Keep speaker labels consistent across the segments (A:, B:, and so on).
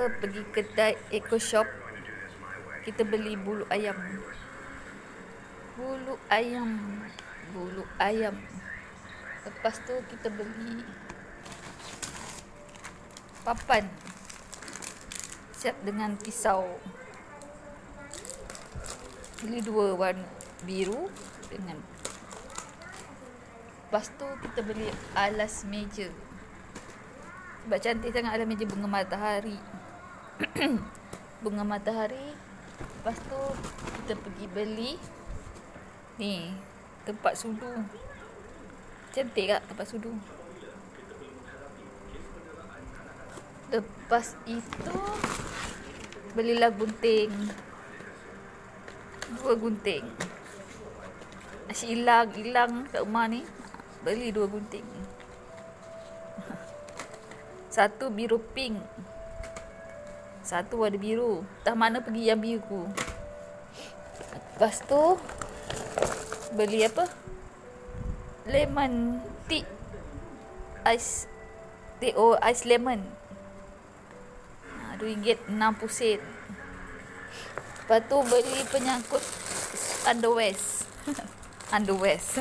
A: kita pergi kedai Eco Shop. Kita beli bulu ayam. Bulu ayam. Lepas tu kita beli papan. Siap dengan pisau. Beli 2 warna biru dengan. Lepas tu kita beli alas meja. Sebab cantik sangat alas meja bunga matahari. Bunga matahari. Lepas tu kita pergi beli ni tempat sudu. Cantik tak tempat sudu? Lepas itu belilah gunting. 2 gunting. Asyik hilang kat rumah ni. Beli 2 gunting. Satu biru pink. Satu warna biru. Entah mana pergi yang biru. Lepas tu beli apa? Lemon tea. Ais lemon. RM2.60. Lepas tu beli penyangkut underwears. Underwears.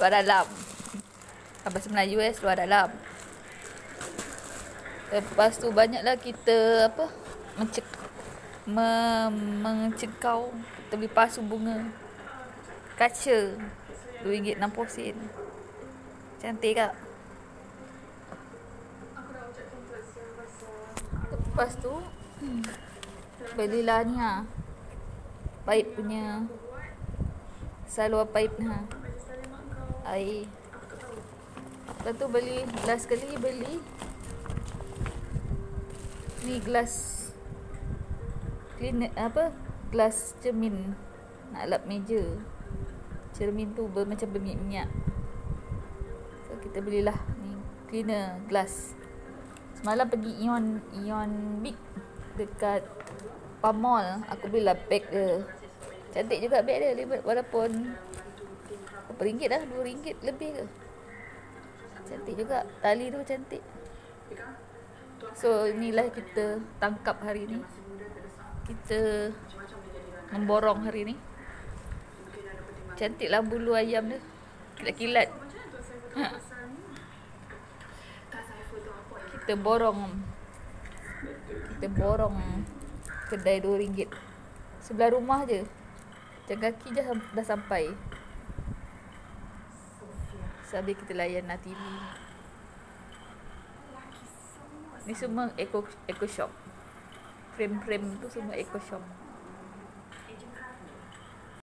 A: Luar dalam. Bahasa Melayu luar dalam. Lepas tu banyaklah kita mencekau. Kita beli pasu bunga kaca RM2.60. Cantik tak? Lepas tu belilah ni paip punya saluar paip air. Lepas tu beli gelas sekali. Beli ni gelas cleaner gelas cermin nak lap meja. Cermin tu macam berminyak. So kita belilah ni cleaner gelas. Semalam pergi Ion Big dekat Pamol. Aku belilah beg dia. Cantik juga beg dia. Walaupun berapa ringgit dah? RM2 lebih ke? Cantik juga. Tali tu cantik. So inilah kita tangkap hari ni. Kita memborong hari ni. Cantiklah bulu ayam dia. Kilat-kilat. Kita borong kedai RM2. Sebelah rumah je. Jalan kaki je dah sampai. Sambil kita layan TV. Ni semua Eco Shop. Frame-frame tu semua Eco Shop.